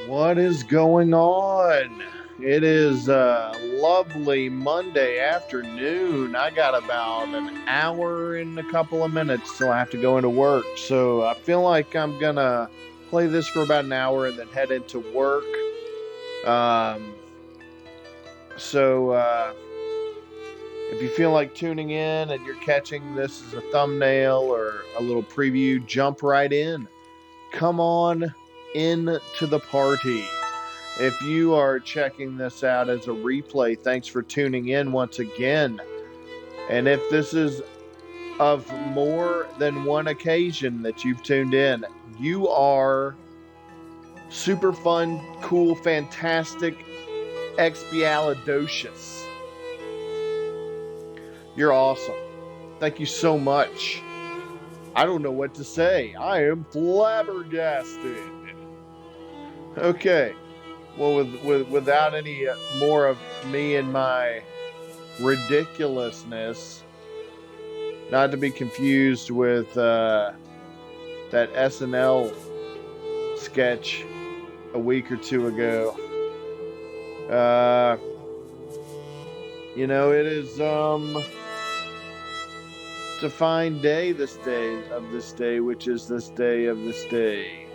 What is going on? It is a lovely Monday afternoon. I got about an hour and a couple of minutes till I have to go into work. So I feel like I'm gonna play this for about an hour and then head into work. Um, so if you feel like tuning in and you're catching this as a thumbnail or a little preview, jump right in. Come on in to the party. If you are checking this out as a replay, thanks for tuning in once again. And if this is of more than one occasion that you've tuned in, you are super fun, cool, fantastic, expialidocious. You're awesome. Thank you so much. I don't know what to say. I am flabbergasted. Okay. Well, without any more of me and my ridiculousness, not to be confused with that SNL sketch a week or two ago. It is it's a fine day this day, which is this day of this day.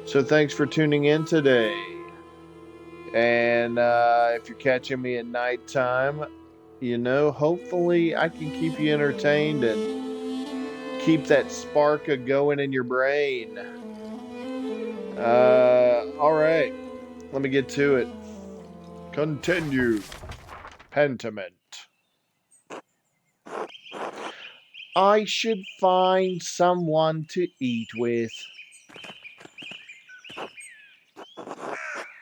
So thanks for tuning in today. And if you're catching me at nighttime, hopefully I can keep you entertained and keep that spark of going in your brain. All right, let me get to it. Continue. Pentiment. I should find someone to eat with.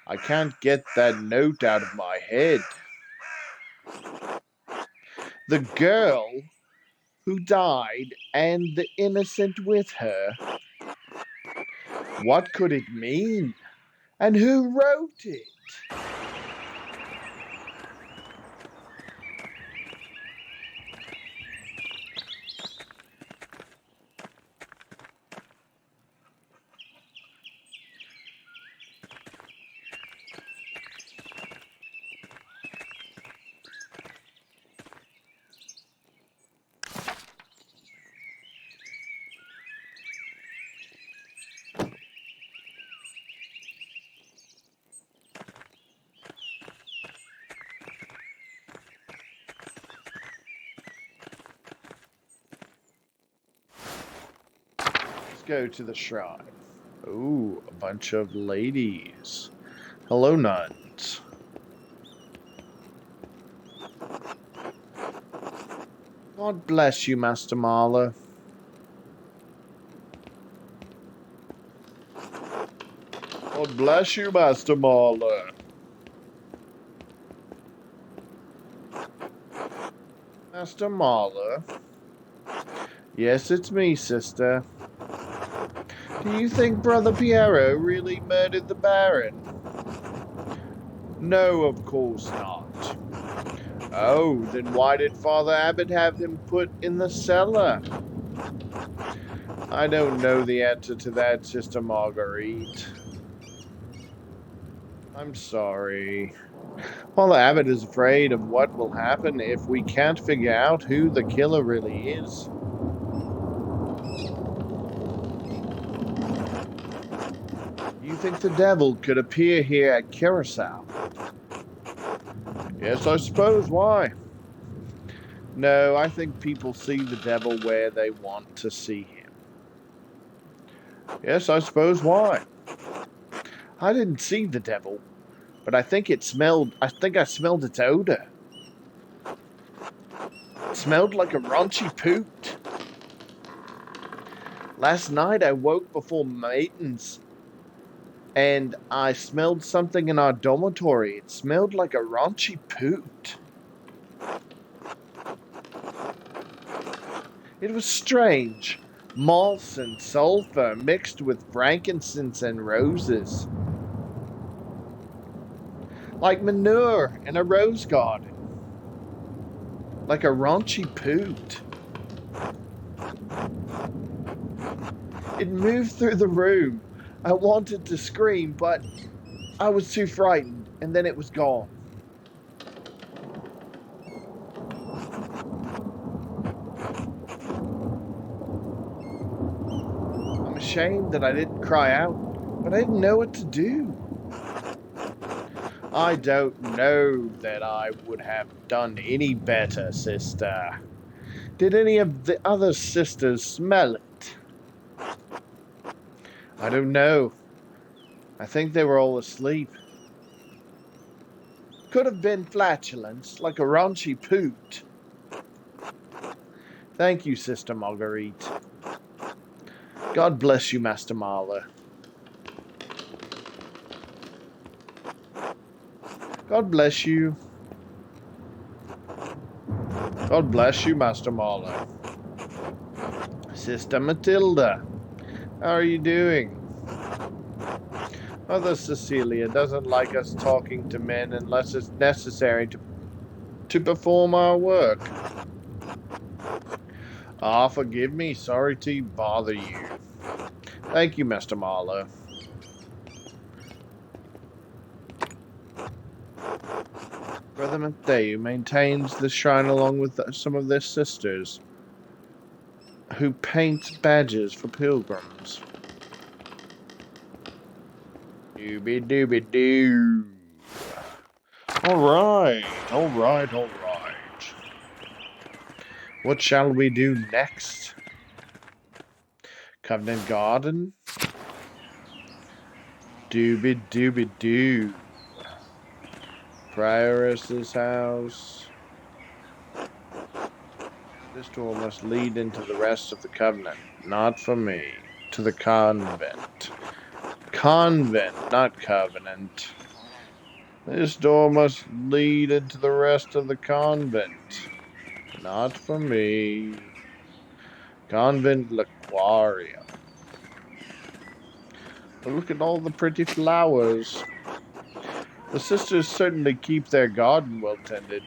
I can't get that note out of my head. The girl who died and the innocent with her. What could it mean? And who wrote it? Go to the shrine. Ooh, a bunch of ladies. Hello, nuns. God bless you, Master Marla. God bless you, Master Marla. Master Marla? Yes, it's me, sister. Do you think Brother Piero really murdered the Baron? No, of course not. Oh, then why did Father Abbot have him put in the cellar? I don't know the answer to that, Sister Marguerite. I'm sorry. Father Abbot is afraid of what will happen if we can't figure out who the killer really is. You think the devil could appear here at Curacao? Yes, I suppose. Why? No, I think people see the devil where they want to see him. Yes, I suppose. Why? I didn't see the devil, but I think I smelled its odor. It smelled like a raunchy poot. Last night I woke before matins, and I smelled something in our dormitory. It smelled like a raunchy poot. It was strange. Moss and sulfur mixed with frankincense and roses. Like manure in a rose garden. Like a raunchy poot. It moved through the room. I wanted to scream, but I was too frightened, and then it was gone. I'm ashamed that I didn't cry out, but I didn't know what to do. I don't know that I would have done any better, sister. Did any of the other sisters smell it? I don't know. I think they were all asleep. Could have been flatulence, like a raunchy poot. Thank you, Sister Marguerite. God bless you, Master Marla. God bless you. God bless you, Master Marla. Sister Matilda, how are you doing? Mother Cecilia doesn't like us talking to men unless it's necessary to perform our work. Ah, forgive me. Sorry to bother you. Thank you, Master Marlowe. Brother Matthew maintains the shrine along with some of their sisters, who paint badges for pilgrims. Dooby-dooby-doo. All right. What shall we do next? Covenant Garden? Dooby-dooby-doo. Prioress's house. This door must lead into the rest of the Covenant. Not for me. To the convent. Convent, not Covenant. This door must lead into the rest of the convent. Not for me. Convent L'Aquarium. But look at all the pretty flowers. The sisters certainly keep their garden well tended.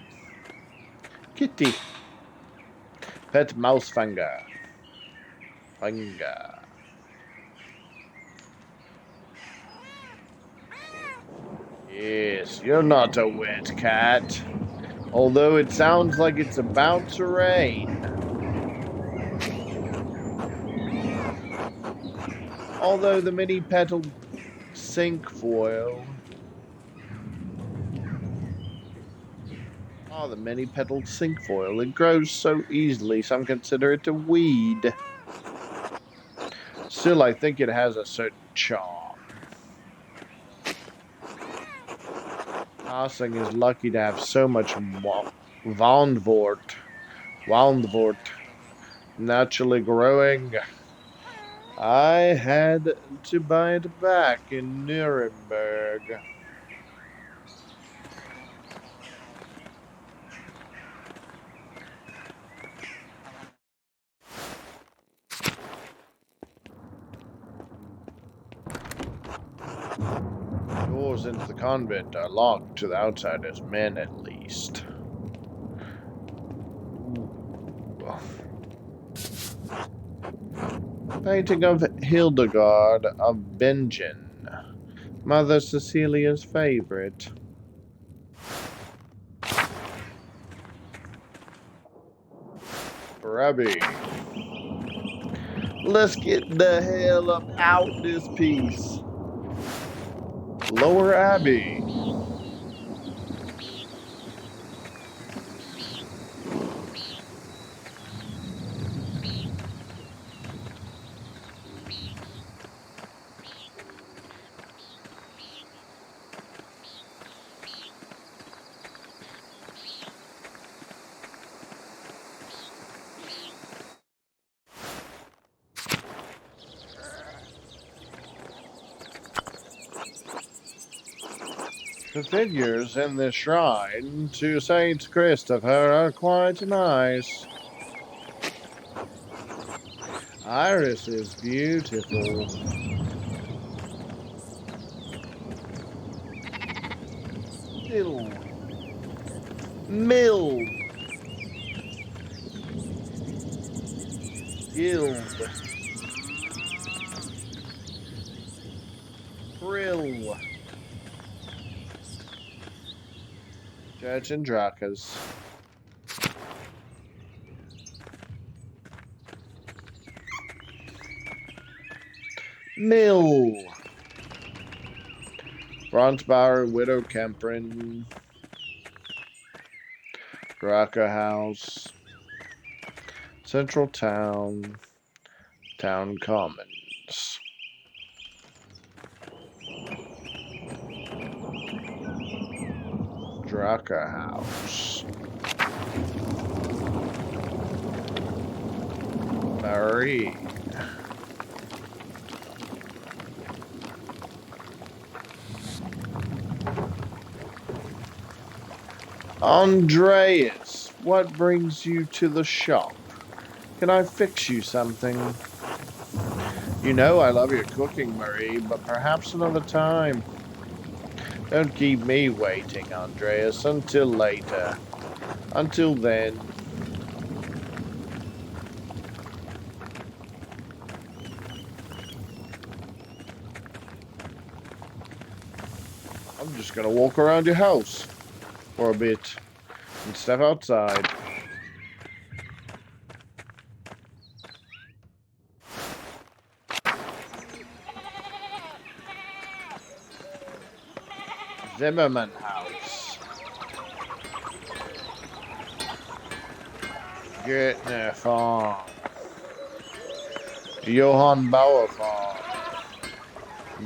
Kitty. Pet mouse fanga. Fanga. Yes, you're not a wet cat. Although it sounds like it's about to rain. Although the many-petaled cinquefoil. Oh, the many-petaled cinquefoil. It grows so easily, some consider it a weed. Still, I think it has a certain charm. Harsing is lucky to have so much Woundwort naturally growing. I had to buy it back in Nuremberg. Doors into the convent are locked to the outsiders, men at least. Painting of Hildegard of Bingen, Mother Cecilia's favorite. Rabbi. Let's get the hell up out this piece. Lower Abbey. The figures in the shrine to Saint Christopher are quite nice. Iris is beautiful. Mild. Guild. Frill. Church and Drakas. Mill. Bronzebauer, Widow Kemprin. Draka House. Central Town. Town Commons. Draka House. Marie. Andreas, what brings you to the shop? Can I fix you something? You know I love your cooking, Marie, but perhaps another time. Don't keep me waiting, Andreas, until later. Until then. I'm just gonna walk around your house for a bit and step outside. Zimmerman House. Gertner Farm. Johann Bauer Farm.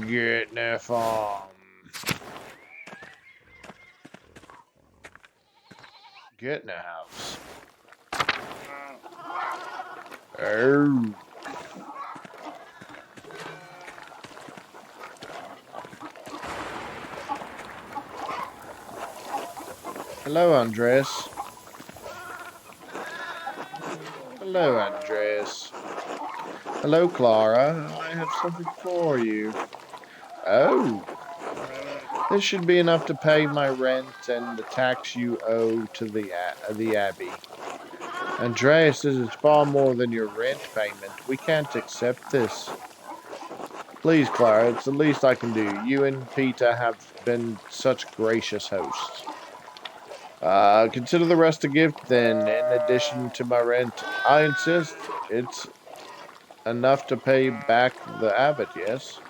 Gertner Farm. Gertner House. Oh. Hello, Andreas. Hello, Andreas. Hello, Clara. I have something for you. Oh. This should be enough to pay my rent and the tax you owe to the Abbey. Andreas, this is far more than your rent payment. We can't accept this. Please, Clara, it's the least I can do. You and Peter have been such gracious hosts. Consider the rest a gift, then, in addition to my rent. I insist it's enough to pay back the abbot, yes?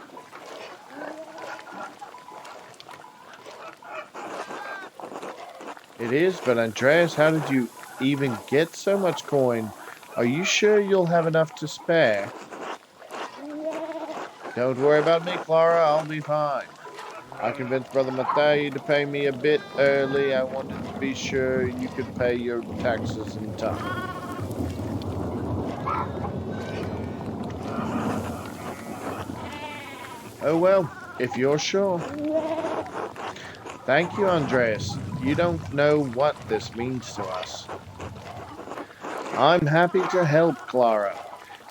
It is, but Andreas, how did you even get so much coin? Are you sure you'll have enough to spare? Don't worry about me, Clara. I'll be fine. I convinced Brother Matthew to pay me a bit early. I wanted to be sure you could pay your taxes in time. Oh well, if you're sure. Thank you, Andreas. You don't know what this means to us. I'm happy to help, Clara.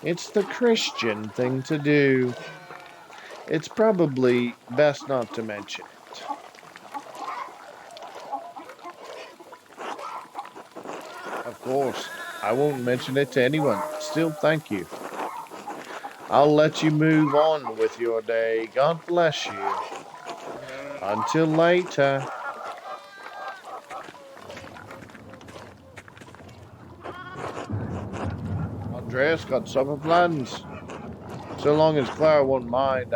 It's the Christian thing to do. It's probably best not to mention it. Of course, I won't mention it to anyone. Still, thank you. I'll let you move on with your day. God bless you. Until later. Andreas got supper plans. So long as Clara won't mind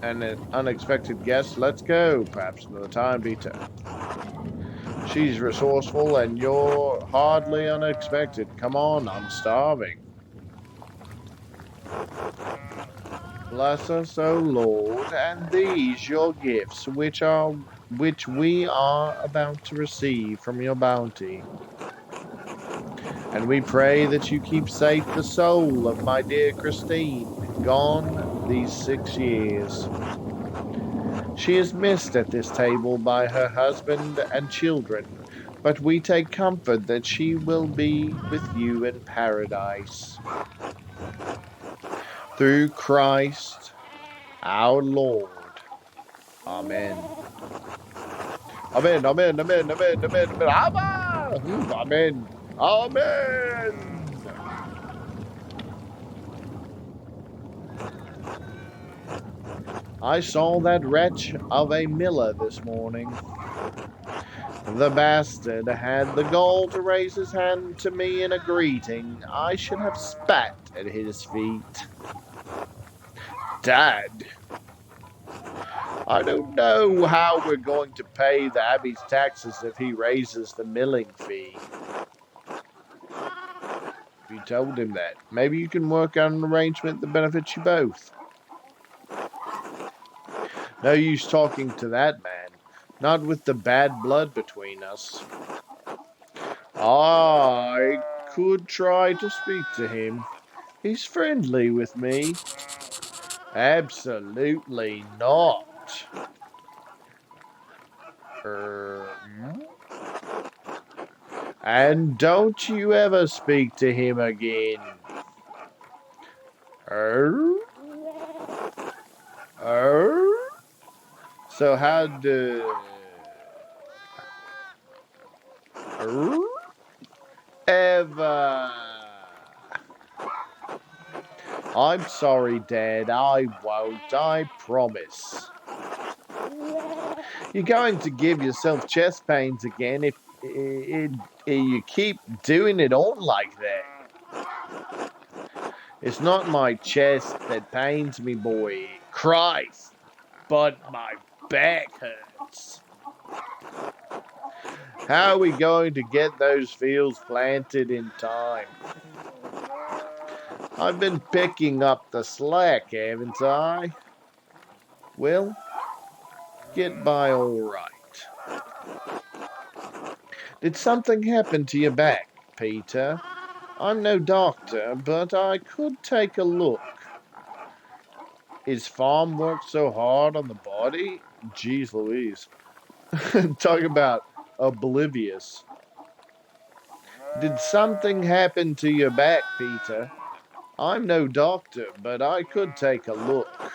an unexpected guest, let's go. Perhaps another time, Peter. She's resourceful and you're hardly unexpected. Come on, I'm starving. Bless us, O Lord, and these your gifts, which we are about to receive from your bounty. And we pray that you keep safe the soul of my dear Christine, gone these 6 years. She is missed at this table by her husband and children, but we take comfort that she will be with you in paradise. Through Christ our Lord. Amen. Amen, amen, amen, amen, amen, amen. Amen. Amen. I saw that wretch of a miller this morning. The bastard had the gall to raise his hand to me in a greeting. I should have spat at his feet. Dad, I don't know how we're going to pay the Abbey's taxes if he raises the milling fee. You told him that. Maybe you can work out an arrangement that benefits you both. No use talking to that man. Not with the bad blood between us. I could try to speak to him. He's friendly with me. Absolutely not. And don't you ever speak to him again. So how do... Ever. I'm sorry, Dad. I won't. I promise. You're going to give yourself chest pains again if you keep doing it on like that. It's not my chest that pains me, boy. Christ. But my back hurts. How are we going to get those fields planted in time? I've been picking up the slack, haven't I? Well, get by all right. Did something happen to your back, Peter? I'm no doctor, but I could take a look. Is farm work so hard on the body? Jeez Louise. Talk about oblivious. Did something happen to your back, Peter? I'm no doctor, but I could take a look.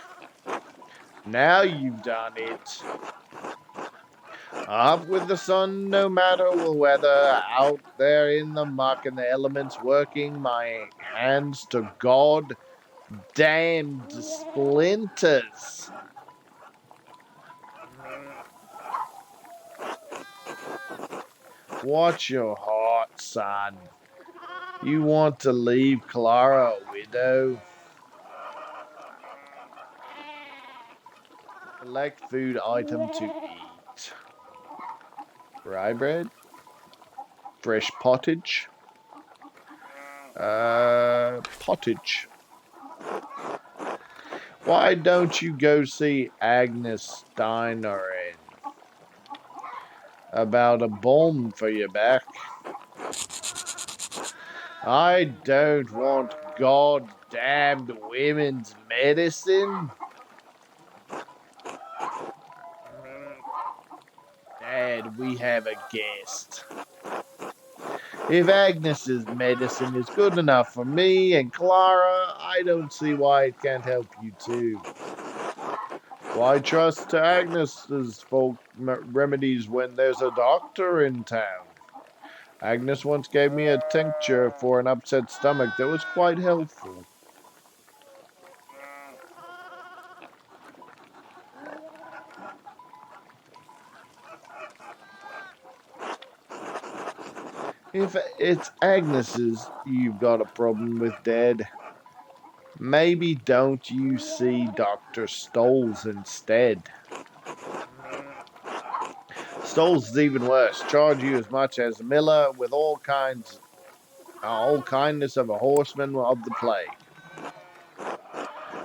Now you've done it. Up with the sun, no matter the weather, out there in the muck and the elements, working my hands to God damned splinters. Watch your heart, son. You want to leave Clara a widow? Select food item to eat. Rye bread. Fresh pottage. Pottage. Why don't you go see Agnes Steiner about a balm for your back? I don't want goddamned women's medicine. Dad, we have a guest. If Agnes's medicine is good enough for me and Clara, I don't see why it can't help you too. Why trust to Agnes's folk remedies when there's a doctor in town? Agnes once gave me a tincture for an upset stomach that was quite helpful. If it's Agnes's you've got a problem with, Dad, maybe don't you see Dr. Stoles instead? Stoles is even worse. Charge you as much as a miller with all kindness of a horseman of the plague.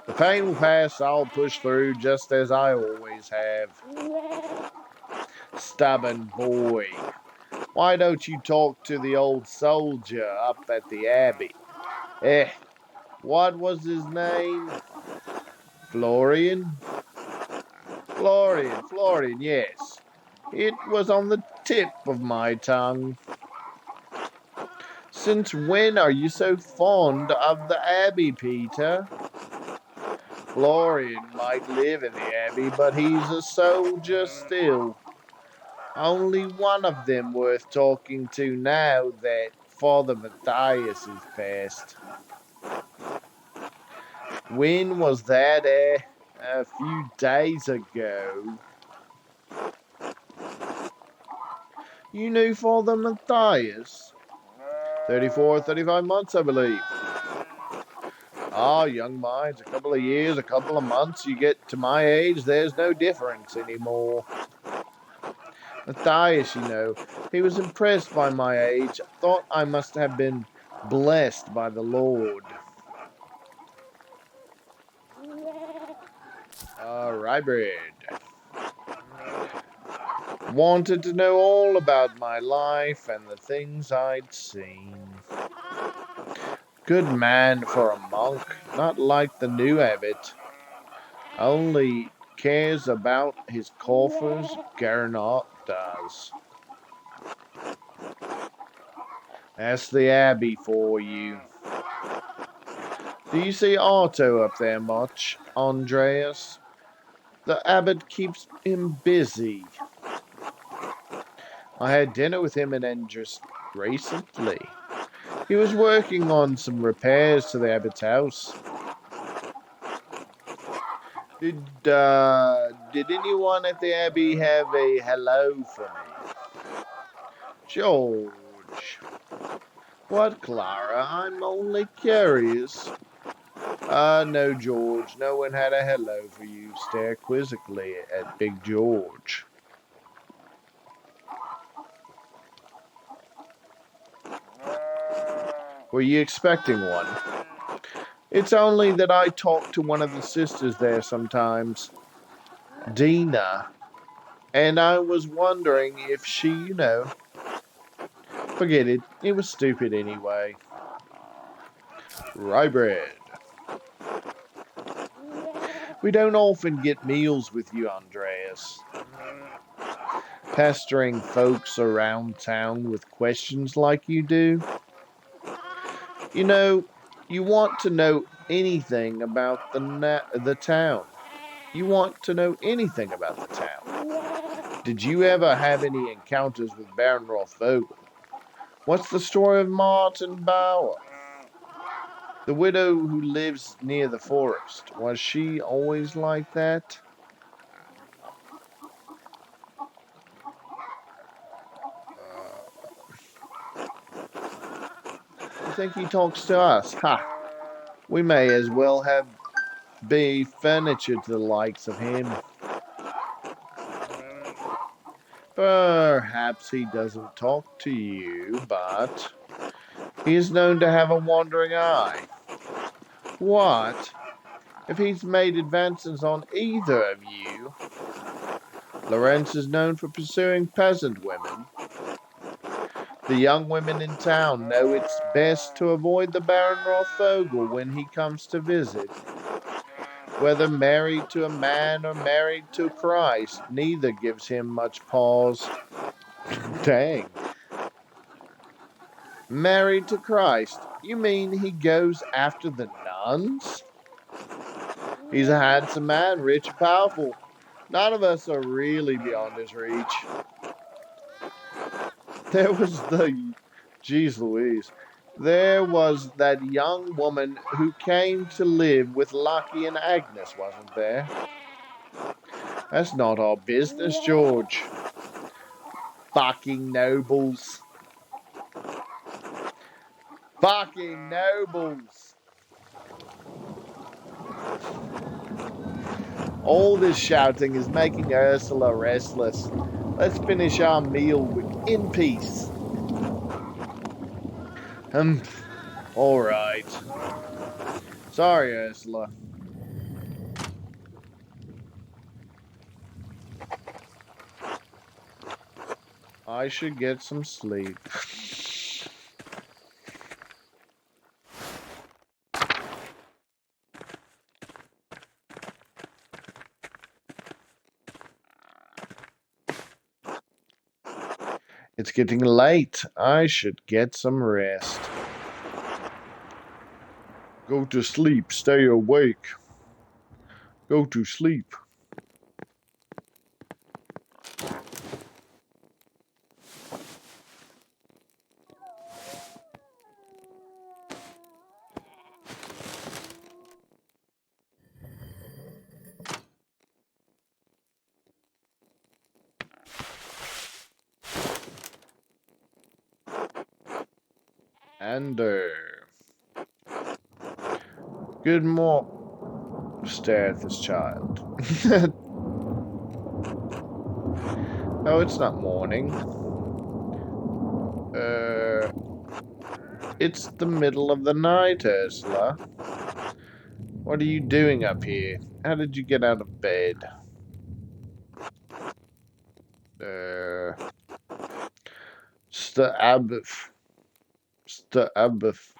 The pain will pass, I'll push through just as I always have. Stubborn boy. Why don't you talk to the old soldier up at the Abbey? What was his name? Florian? Florian, yes. It was on the tip of my tongue. Since when are you so fond of the Abbey, Peter? Florian might live in the Abbey, but he's a soldier still. Only one of them worth talking to now that Father Matthias is passed. When was that, a few days ago. You knew Father Matthias? 34, 35 months, I believe. Ah, young minds, a couple of years, a couple of months, you get to my age, there's no difference anymore. Matthias, he was impressed by my age, thought I must have been blessed by the Lord. Rybrid. Wanted to know all about my life and the things I'd seen. Good man for a monk, not like the new abbot. Only cares about his coffers, Gernot does. That's the abbey for you. Do you see Otto up there much, Andreas? The abbot keeps him busy. I had dinner with him in Endres recently. He was working on some repairs to the abbot's house. Did anyone at the abbey have a hello for me? George. What, Clara? I'm only curious. No, George. No one had a hello for you. Stare quizzically at Big George. Were you expecting one? It's only that I talk to one of the sisters there sometimes, Dina, and I was wondering if she, forget it. It was stupid anyway. Rye bread. We don't often get meals with you, Andreas. Pestering folks around town with questions like you do. You want to know anything about the town. You want to know anything about the town. Did you ever have any encounters with Baron Rothvogel? What's the story of Martin Bauer? The widow who lives near the forest. Was she always like that? You think he talks to us? Ha! We may as well be furniture to the likes of him. Perhaps he doesn't talk to you, but he is known to have a wandering eye. What? If he's made advances on either of you? Lorenz is known for pursuing peasant women. The young women in town know it's best to avoid the Baron Rothvogel when he comes to visit. Whether married to a man or married to Christ, neither gives him much pause. Dang. Married to Christ? You mean he goes after the nuns? He's a handsome man, rich and powerful. None of us are really beyond his reach. There was Jeez Louise. There was that young woman who came to live with Lucky and Agnes, wasn't there? That's not our business, George. Fucking nobles. Fucking nobles. All this shouting is making Ursula restless. Let's finish our meal in peace. All right. Sorry, Ursula. I should get some sleep. It's getting late. I should get some rest. Go to sleep. Stay awake. Go to sleep. And, good morning. Stare at this child. Oh, it's not morning. It's the middle of the night, Ursula. What are you doing up here? How did you get out of bed? Abuf. Abuf.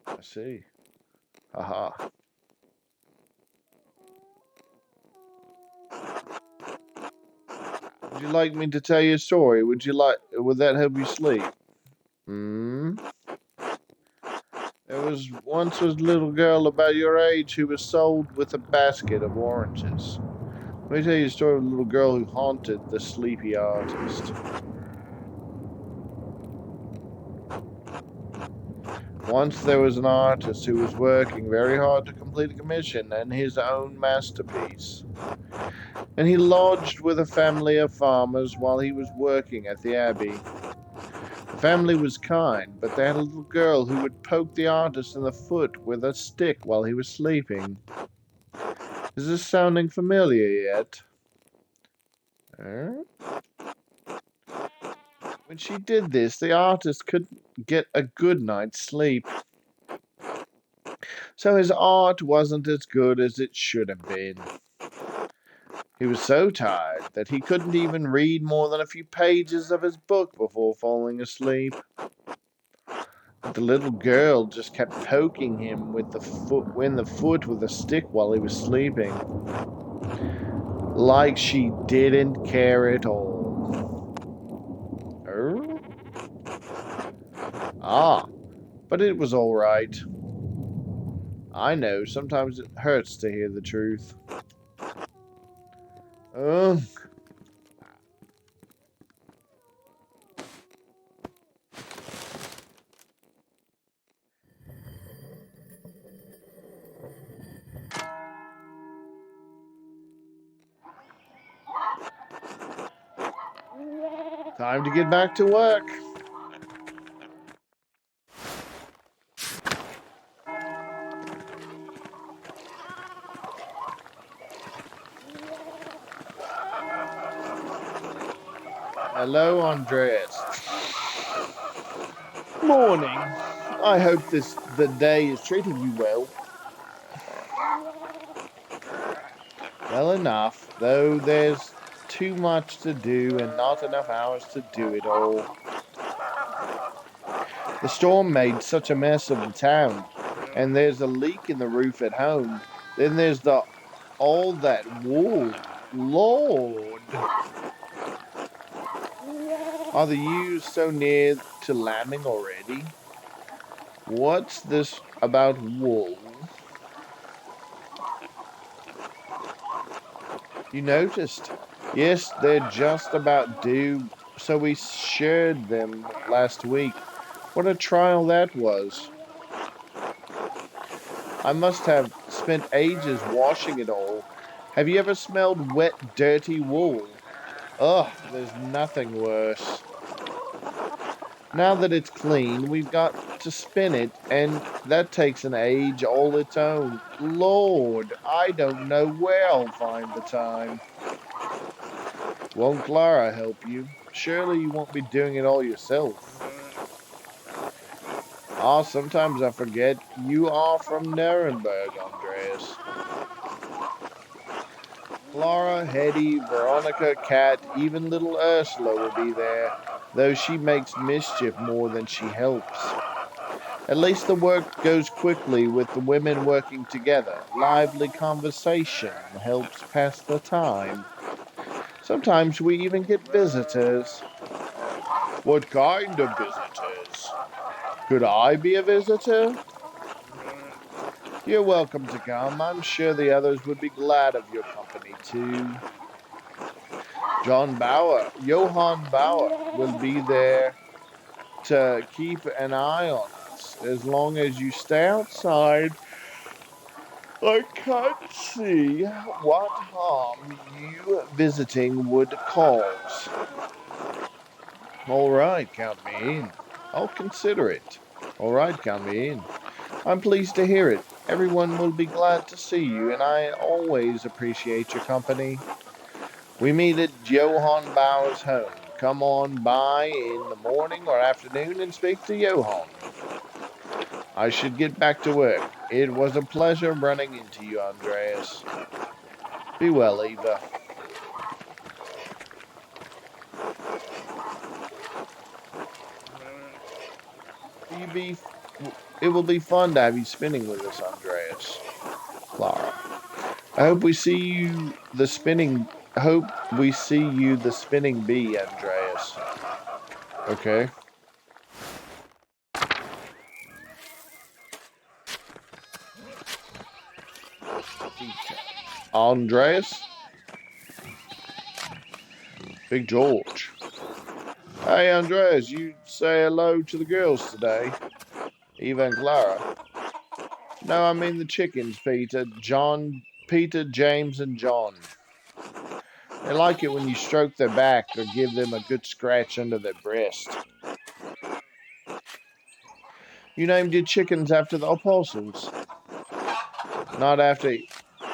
I see. Haha. Would you like me to tell you a story? Would that help you sleep? Hmm? There once was a little girl about your age who was sold with a basket of oranges. Let me tell you a story of a little girl who haunted the sleepy artist. Once there was an artist who was working very hard to complete a commission and his own masterpiece. And he lodged with a family of farmers while he was working at the abbey. The family was kind, but they had a little girl who would poke the artist in the foot with a stick while he was sleeping. Is this sounding familiar yet? When she did this, the artist couldn't get a good night's sleep. So his art wasn't as good as it should have been. He was so tired that he couldn't even read more than a few pages of his book before falling asleep. But the little girl just kept poking him in the foot with a stick while he was sleeping. Like she didn't care at all. But it was all right. I know, sometimes it hurts to hear the truth. Time to get back to work. Hello, Andreas. Morning. I hope the day is treating you well. Well enough, though there's too much to do and not enough hours to do it all. The storm made such a mess of the town, and there's a leak in the roof at home. Then there's all that wool. Lord! Are the ewes so near to lambing already? What's this about wool? You noticed? Yes, they're just about due, so we shared them last week. What a trial that was. I must have spent ages washing it all. Have you ever smelled wet, dirty wool? Ugh, there's nothing worse. Now that it's clean, we've got to spin it, and that takes an age all its own. Lord, I don't know where I'll find the time. Won't Clara help you? Surely you won't be doing it all yourself. Sometimes I forget you are from Nuremberg, Andreas. Clara, Hetty, Veronica, Kat, even little Ursula will be there, though she makes mischief more than she helps. At least the work goes quickly with the women working together. Lively conversation helps pass the time. Sometimes we even get visitors. What kind of visitors? Could I be a visitor? You're welcome to come. I'm sure the others would be glad of your company, too. Johann Bauer will be there to keep an eye on us. As long as you stay outside, I can't see what harm you visiting would cause. All right, count me in. I'll consider it. All right, count me in. I'm pleased to hear it. Everyone will be glad to see you, and I always appreciate your company. We meet at Johann Bauer's home. Come on by in the morning or afternoon and speak to Johann. I should get back to work. It was a pleasure running into you, Andreas. Be well, Eva. You be, it will be fun to have you spinning with us, Andreas. Clara. I hope we see you the spinning. Hope we see you the spinning bee, Andreas. Okay. Andreas. Big George. Hey, Andreas, you say hello to the girls today. Eva and Clara. No, I mean the chickens, Peter. John, Peter, James, and John. They like it when you stroke their back or give them a good scratch under their breast. You named your chickens after the apostles, not after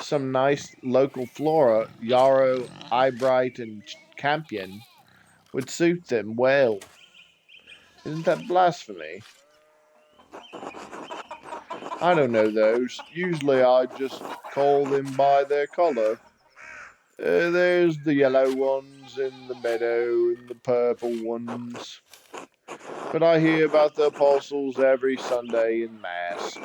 some nice local flora. Yarrow, Eyebright, and Campion would suit them well. Isn't that blasphemy? I don't know those. Usually I just call them by their color. There's the yellow ones in the meadow and the purple ones. But I hear about the apostles every Sunday in Mass.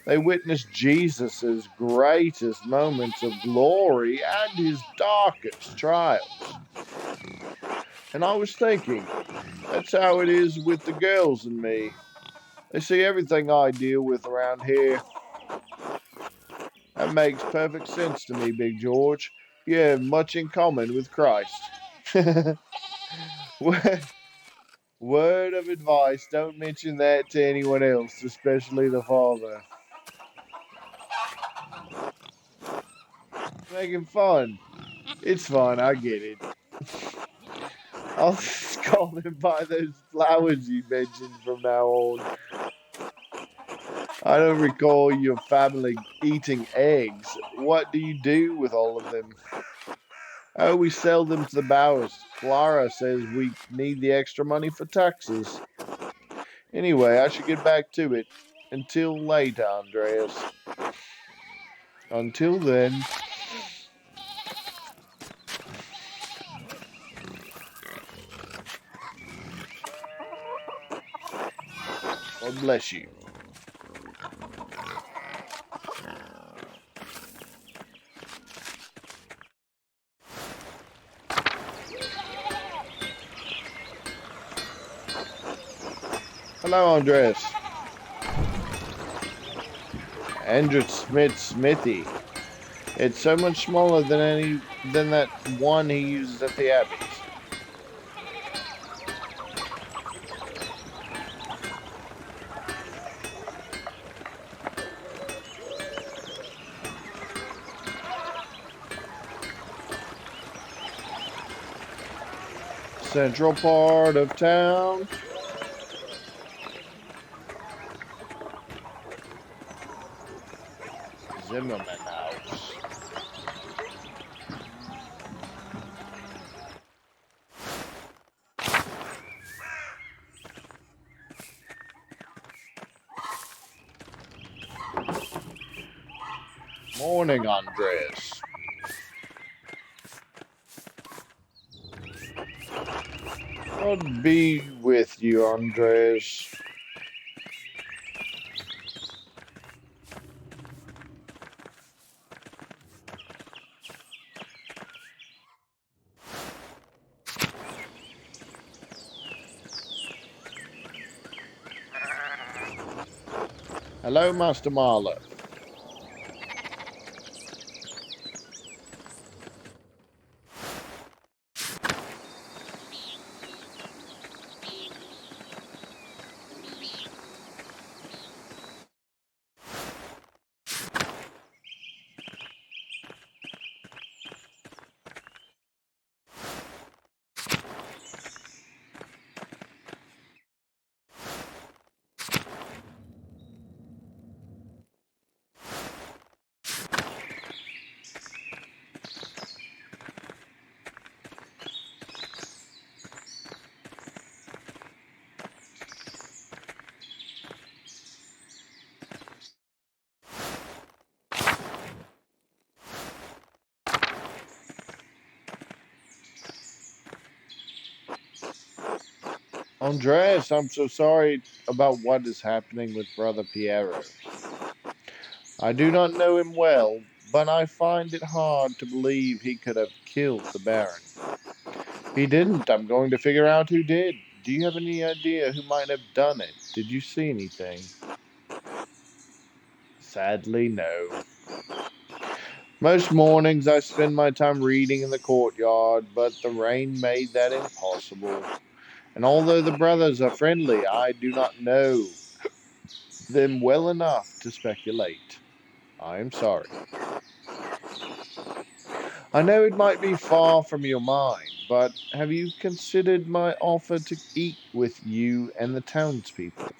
They witnessed Jesus' greatest moments of glory and his darkest trials. And I was thinking, that's how it is with the girls and me. They see everything I deal with around here. That makes perfect sense to me, Big George. You have much in common with Christ. Word of advice, don't mention that to anyone else, especially the father. Making fun. It's fun, I get it. I'll just call them by those flowers you mentioned from now on. I don't recall your family eating eggs. What do you do with all of them? Oh, we sell them to the Bowers. Clara says we need the extra money for taxes. Anyway, I should get back to it. Until later, Andreas. Until then. God bless you. Hello, Andreas. Andrew Smith Smithy. It's so much smaller than that one he uses at the Abbeys. Central part of town. Zimmerman House. Morning, Andreas. God be with you, Andreas. Hello, Master Marlowe. Andreas, I'm so sorry about what is happening with Brother Piero. I do not know him well, but I find it hard to believe he could have killed the Baron. If he didn't, I'm going to figure out who did. Do you have any idea who might have done it? Did you see anything? Sadly, no. Most mornings I spend my time reading in the courtyard, but the rain made that impossible. And although the brothers are friendly, I do not know them well enough to speculate. I am sorry. I know it might be far from your mind, but have you considered my offer to eat with you and the townspeople?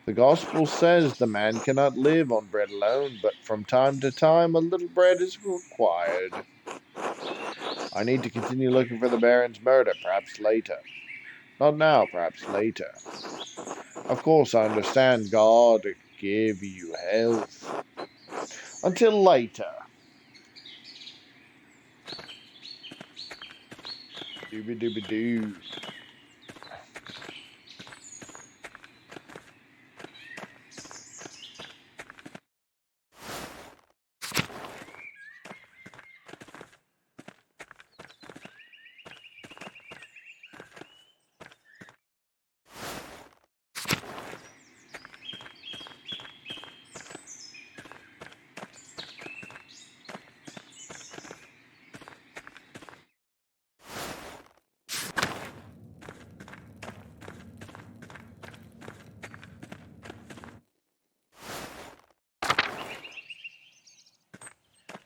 The gospel says the man cannot live on bread alone, but from time to time a little bread is required. I need to continue looking for the Baron's murder, perhaps later. Not now, perhaps later. Of course, I understand God give you health. Until later. Dooby dooby doo.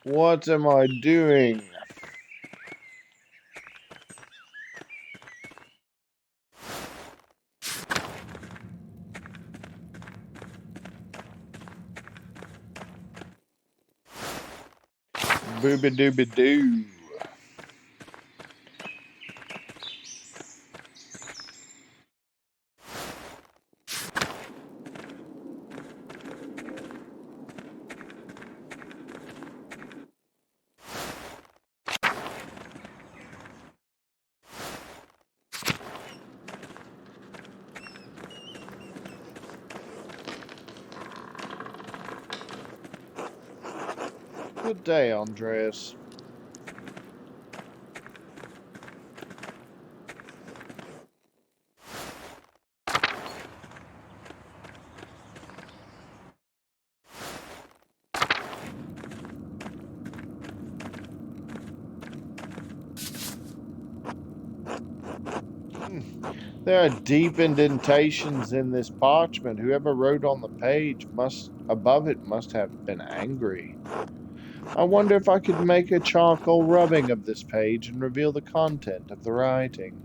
What am I doing? Booby dooby doo. Good day, Andreas. There are deep indentations in this parchment. Whoever wrote on the page above it must have been angry. I wonder if I could make a charcoal rubbing of this page and reveal the content of the writing.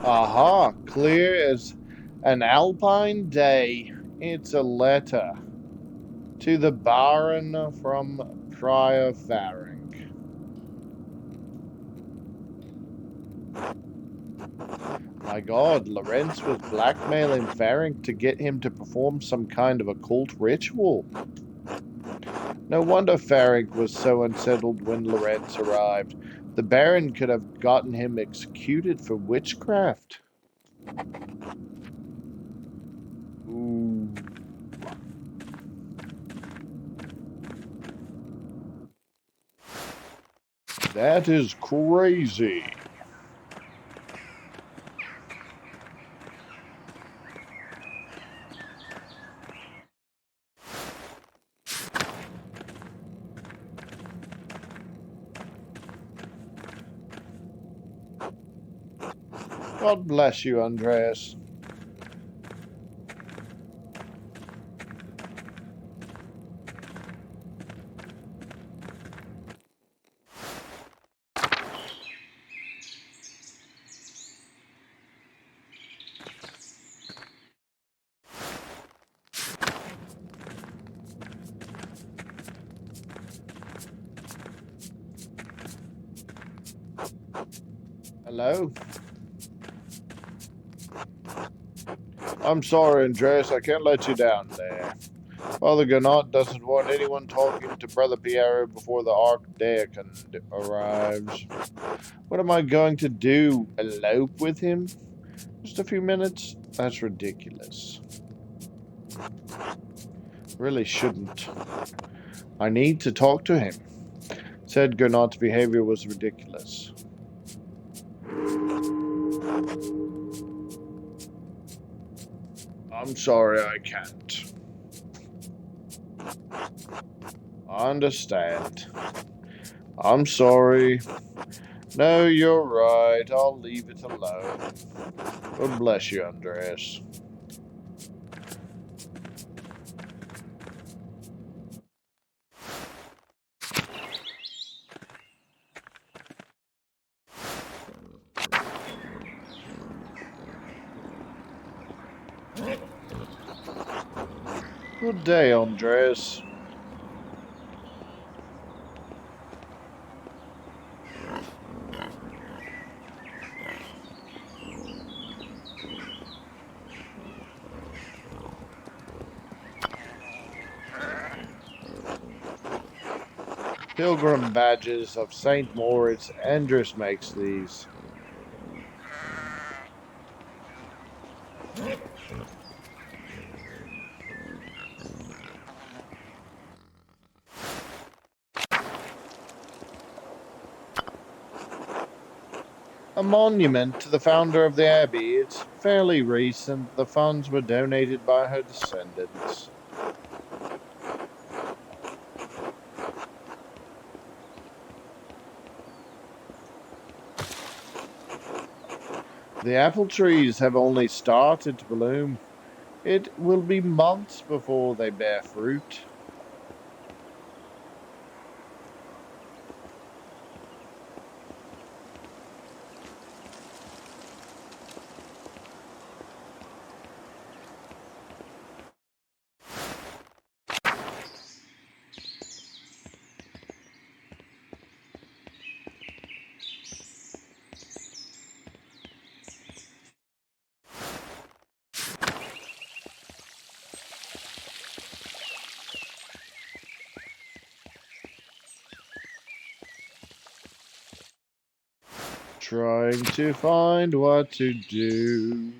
Aha, clear as an alpine day. It's a letter to the Baron from Prior Faring. My God, Lorenz was blackmailing Faring to get him to perform some kind of occult ritual. No wonder Faring was so unsettled when Lorenz arrived. The Baron could have gotten him executed for witchcraft. Ooh. That is crazy. God bless you, Andreas. Hello? I'm sorry, Andreas. I can't let you down there. Father Gannat doesn't want anyone talking to Brother Piero before the Archdeacon arrives. What am I going to do? Elope with him? Just a few minutes? That's ridiculous. Really shouldn't. I need to talk to him. Said Gannat's behavior was ridiculous. I'm sorry I can't. I understand. I'm sorry. No, you're right. I'll leave it alone. God bless you, Andreas. Good day, Andreas. Pilgrim badges of St. Moritz. Andres makes these. A monument to the founder of the abbey. It's fairly recent. The funds were donated by her descendants. The apple trees have only started to bloom. It will be months before they bear fruit. Trying to find what to do.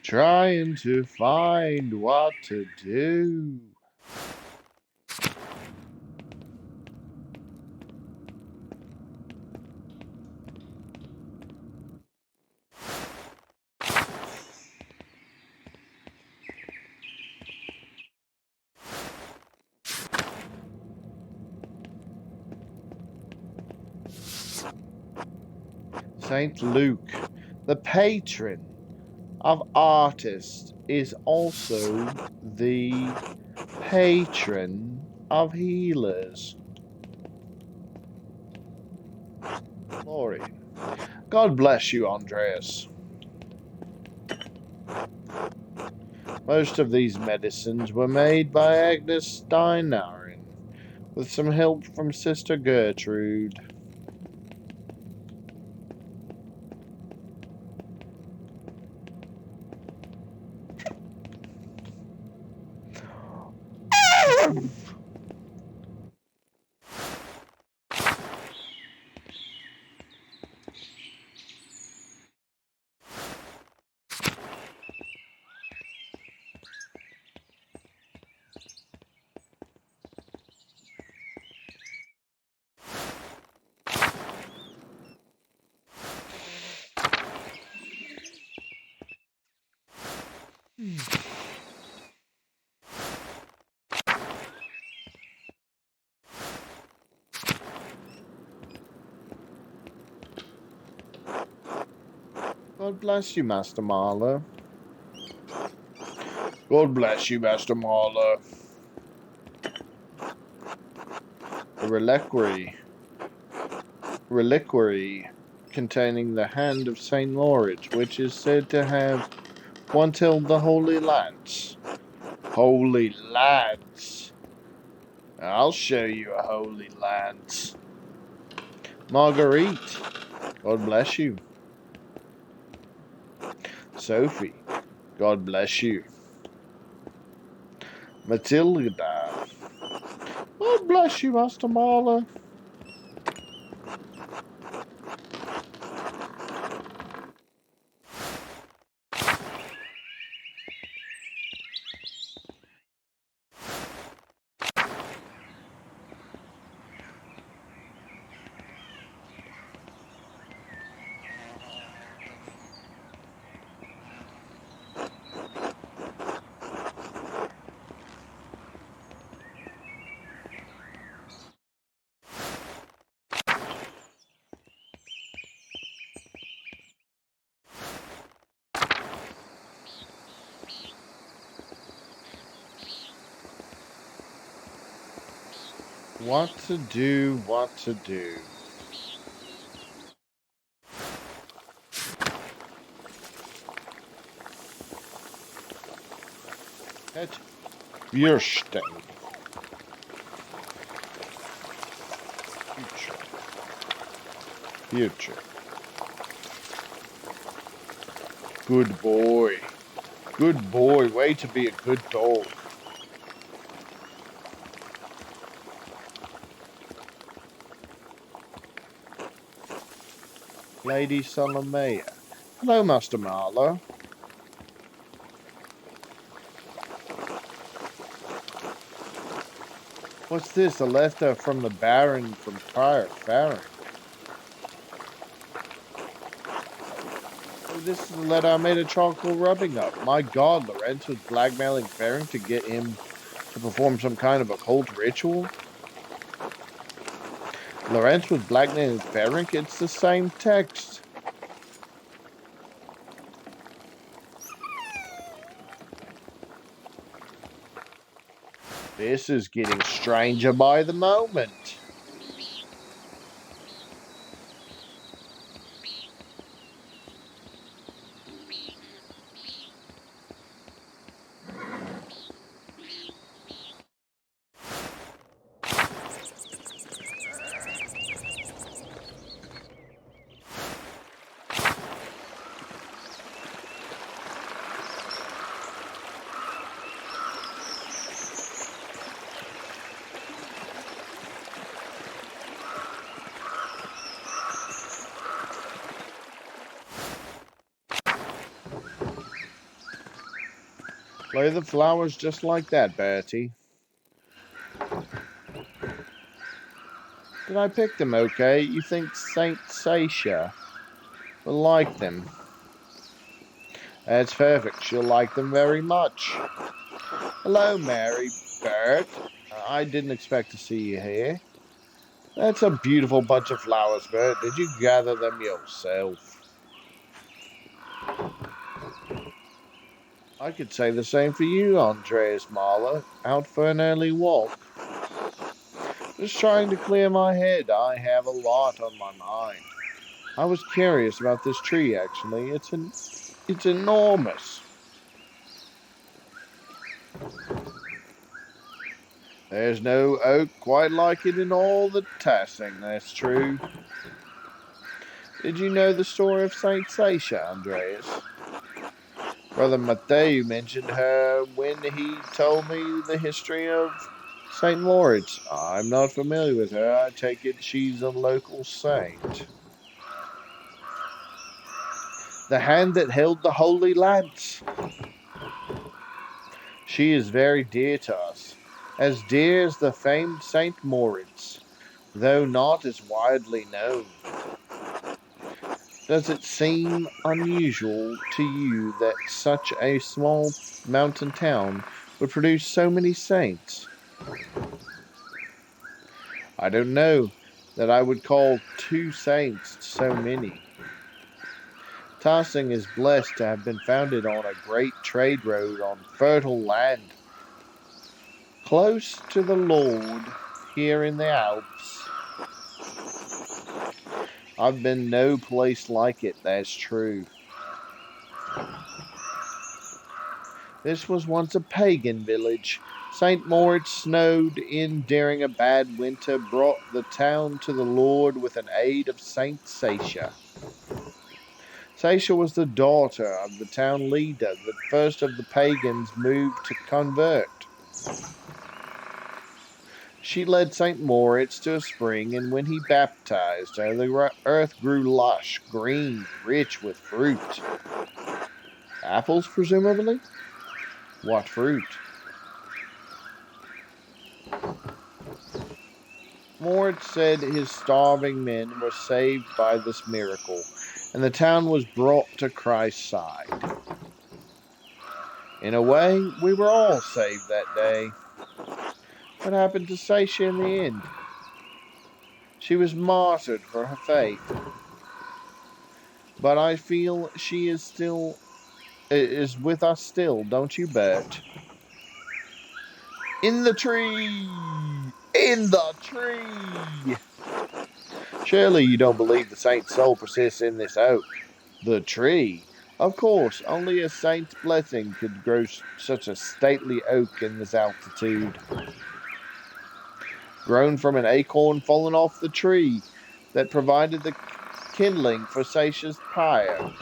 Trying to find what to do. Saint Luke, the patron of artists, is also the patron of healers. Glory. God bless you, Andreas. Most of these medicines were made by Agnes Steinarin, with some help from Sister Gertrude. God bless you, Master Marlowe. God bless you, Master Marlowe. A reliquary containing the hand of Saint Lawrence, which is said to have once held the Holy Lance. Holy Lance! I'll show you a Holy Lance. Marguerite, God bless you. Sophie, God bless you. Matilda, God bless you, Master Marlowe. What to do, what to do. Het Bierstein. Future. Good boy. Good boy. Way to be a good dog. Lady Solomea. Hello, Master Marlowe. What's this? A letter from the Baron from Farron. Oh, this is the letter I made a charcoal rubbing of. My God, Lorenz was blackmailing Farron to get him to perform some kind of occult ritual. Lorenz was blackmailing Farron. It's the same text. This is getting stranger by the moment. Play the flowers just like that, Bertie. Did I pick them okay? You think Saint Sasha will like them? That's perfect. She'll like them very much. Hello, Mary Bert. I didn't expect to see you here. That's a beautiful bunch of flowers, Bert. Did you gather them yourself? I could say the same for you, Andreas Marlowe. Out for an early walk. Just trying to clear my head. I have a lot on my mind. I was curious about this tree, actually. It's enormous. There's no oak quite like it in all the Tassing, that's true. Did you know the story of Saint Sasha, Andreas? Brother Matthew mentioned her when he told me the history of Saint Lawrence. I'm not familiar with her. I take it she's a local saint. The hand that held the Holy Lance. She is very dear to us, as dear as the famed Saint Moritz, though not as widely known. Does it seem unusual to you that such a small mountain town would produce so many saints? I don't know that I would call 2 saints so many. Tarsing is blessed to have been founded on a great trade road on fertile land, close to the Lord, here in the Alps. I've been no place like it, that's true. This was once a pagan village. St. Moritz, snowed in during a bad winter, brought the town to the Lord with an aid of Saint Sasha. Sasha was the daughter of the town leader that first of the pagans moved to convert. She led St. Moritz to a spring, and when he baptized her, the earth grew lush, green, rich with fruit. Apples, presumably? What fruit? Moritz said his starving men were saved by this miracle, and the town was brought to Christ's side. In a way, we were all saved that day. What happened to Sasha in the end? She was martyred for her faith. But I feel she is with us still, don't you, Bert? In the tree! In the tree! Surely you don't believe the saint's soul persists in this oak. The tree? Of course, only a saint's blessing could grow such a stately oak in this altitude. Grown from an acorn fallen off the tree that provided the kindling for Sasha's pyre.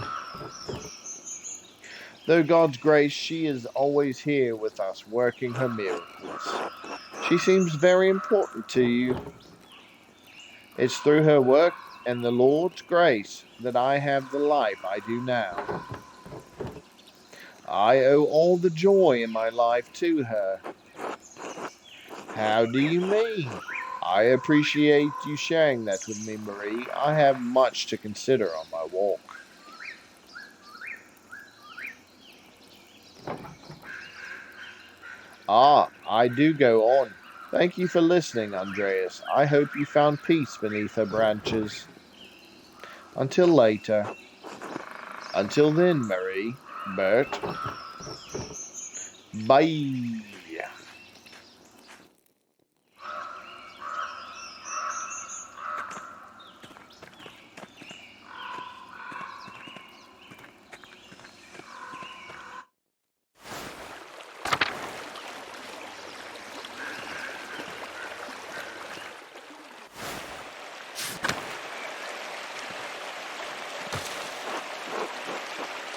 Though God's grace, she is always here with us, working her miracles. She seems very important to you. It's through her work and the Lord's grace that I have the life I do now. I owe all the joy in my life to her. How do you mean? I appreciate you sharing that with me, Marie. I have much to consider on my walk. I do go on. Thank you for listening, Andreas. I hope you found peace beneath her branches. Until later. Until then, Marie, Bert. Bye.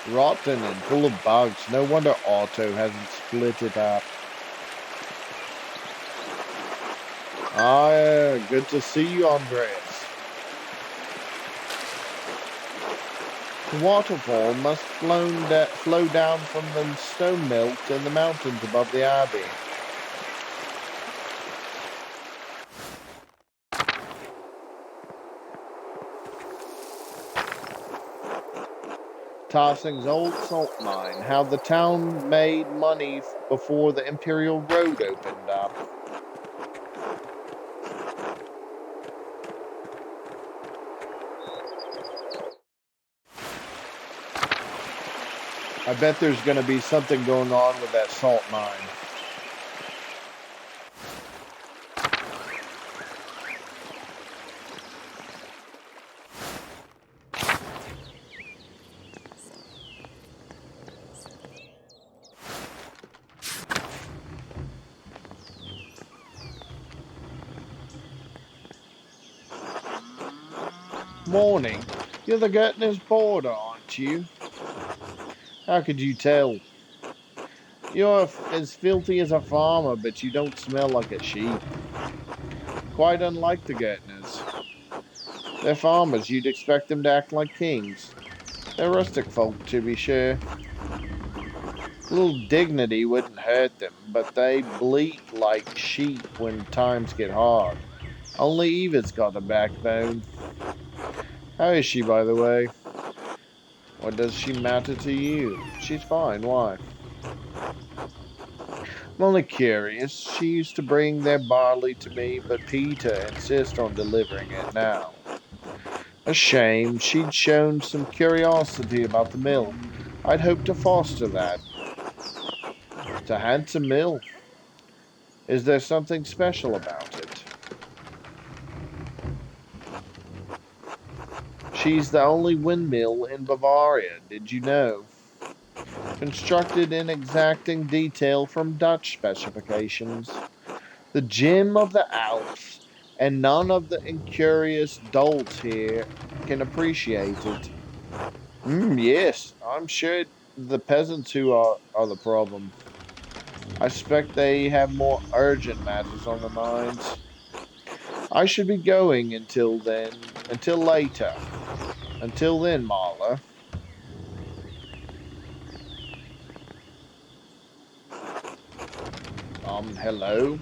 Rotten and full of bugs. No wonder Otto hasn't split it up. Good to see you, Andreas. The waterfall must flow down from the stone melt in the mountains above the abbey. Tarsing's old salt mine, how the town made money before the Imperial Road opened up. I bet there's going to be something going on with that salt mine. Morning. You're the Gertner's boarder, aren't you? How could you tell? You're as filthy as a farmer, but you don't smell like a sheep. Quite unlike the Gertners. They're farmers, you'd expect them to act like kings. They're rustic folk, to be sure. A little dignity wouldn't hurt them, but they bleat like sheep when times get hard. Only Eva's got a backbone. How is she, by the way? What does she matter to you? She's fine, why? I'm only curious. She used to bring their barley to me, but Peter insists on delivering it now. A shame. She'd shown some curiosity about the mill. I'd hoped to foster that. It's a handsome mill. Is there something special about it? She's the only windmill in Bavaria, did you know? Constructed in exacting detail from Dutch specifications. The gem of the Alps, and none of the incurious dolts here can appreciate it. Yes, I'm sure the peasants who are the problem. I suspect they have more urgent matters on their minds. I should be going until then, until later. Until then, Marla. Hello.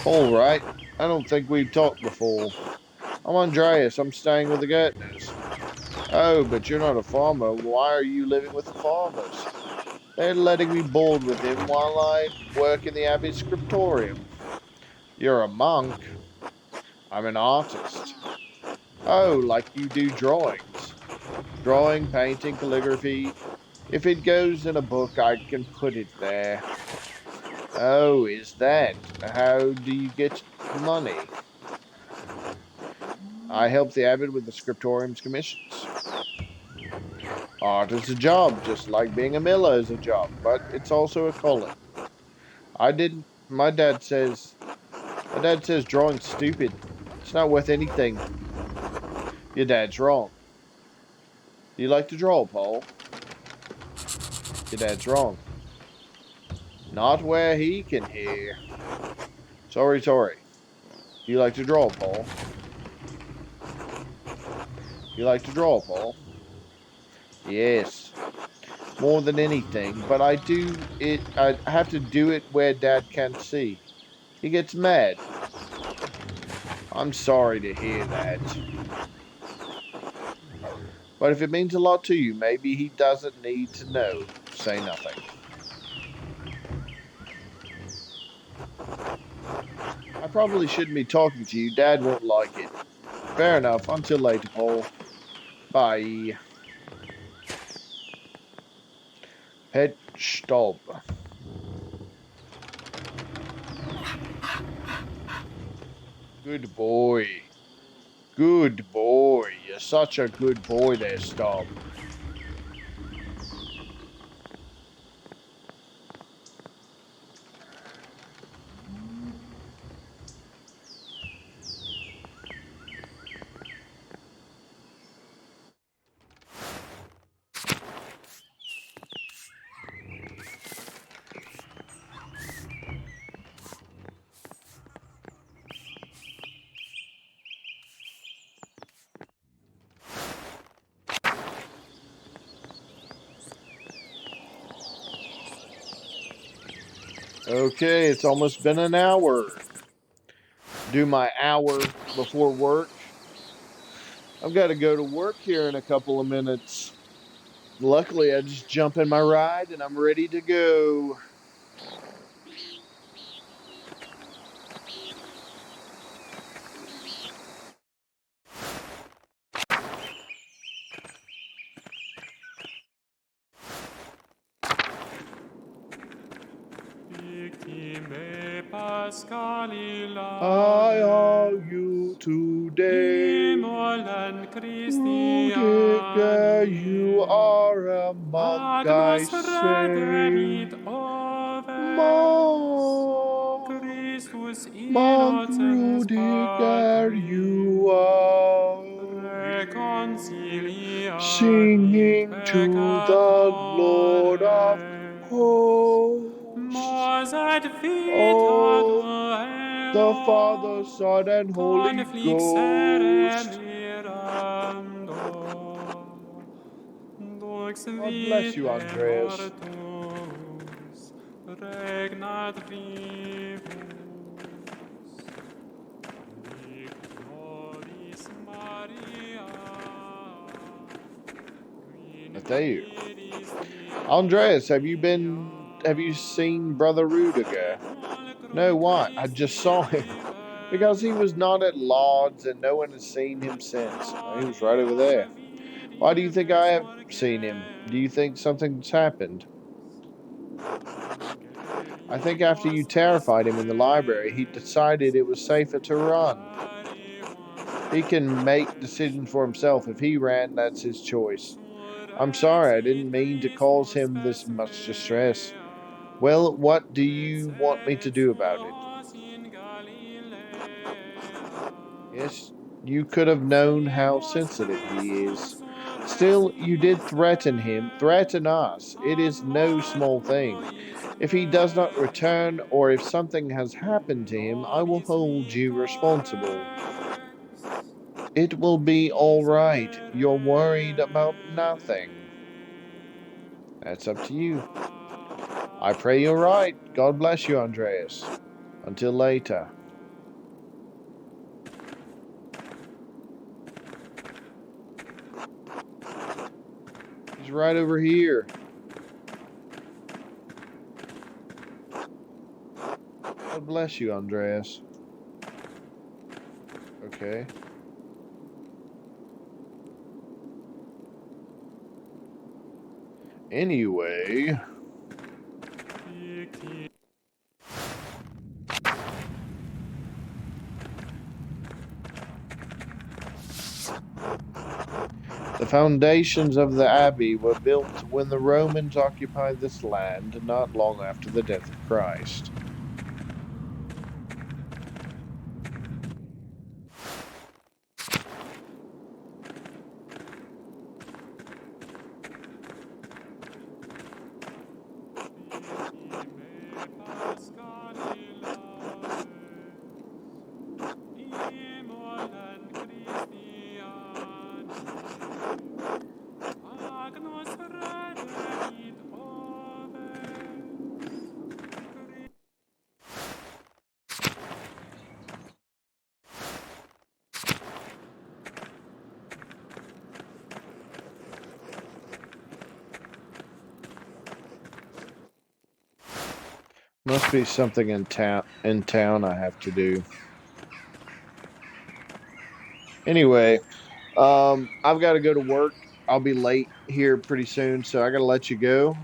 All right. I don't think we've talked before. I'm Andreas. I'm staying with the Gertners. Oh, but you're not a farmer. Why are you living with the farmers? They're letting me board with him while I work in the Abbey's scriptorium. You're a monk. I'm an artist. Oh, like you do drawings. Drawing, painting, calligraphy. If it goes in a book, I can put it there. Oh, is that? How do you get money? I help the abbot with the scriptorium's commissions. Art is a job, just like being a miller is a job, but it's also a calling. I didn't. My dad says drawing's stupid. It's not worth anything. Your dad's wrong. You like to draw, Paul? Your dad's wrong. Not where he can hear. Sorry. You like to draw, Paul? You like to draw, Paul? Yes. More than anything, but I have to do it where Dad can't see. He gets mad. I'm sorry to hear that. But if it means a lot to you, maybe he doesn't need to know. Say nothing. I probably shouldn't be talking to you. Dad won't like it. Fair enough. Until later, Paul. Bye. Pet stop. Good boy. Good boy. You're such a good boy there, Stop. Okay, it's almost been an hour. Do my hour before work. I've got to go to work here in a couple of minutes. Luckily, I just jump in my ride and I'm ready to go. I are you today. Rudiger, you are a monk, I say. Monk Rudiger, you are. Singing to the Lord of hosts. Oh, the Father, Son, and Holy Ghost. God bless you, Andreas. Matthew. Andreas, have you seen Brother Rudiger? No, what? I just saw him. Because he was not at Lod's and no one has seen him since. He was right over there. Why do you think I have seen him? Do you think something's happened? I think after you terrified him in the library, he decided it was safer to run. He can make decisions for himself. If he ran, that's his choice. I'm sorry, I didn't mean to cause him this much distress. Well, what do you want me to do about it? Yes, you could have known how sensitive he is. Still, you did threaten him, threaten us. It is no small thing. If he does not return, or if something has happened to him, I will hold you responsible. It will be all right. You're worried about nothing. That's up to you. I pray you're right. God bless you, Andreas. Until later. He's right over here. God bless you, Andreas. Okay. Anyway. The foundations of the abbey were built when the Romans occupied this land not long after the death of Christ. Must be something in town I have to do. Anyway, I've got to go to work. I'll be late here pretty soon, so I got to let you go.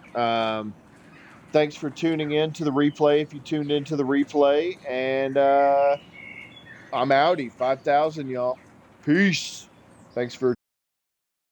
Thanks for tuning in to the replay. If you tuned into the replay, and I'm outie 5,000, y'all. Peace. Thanks for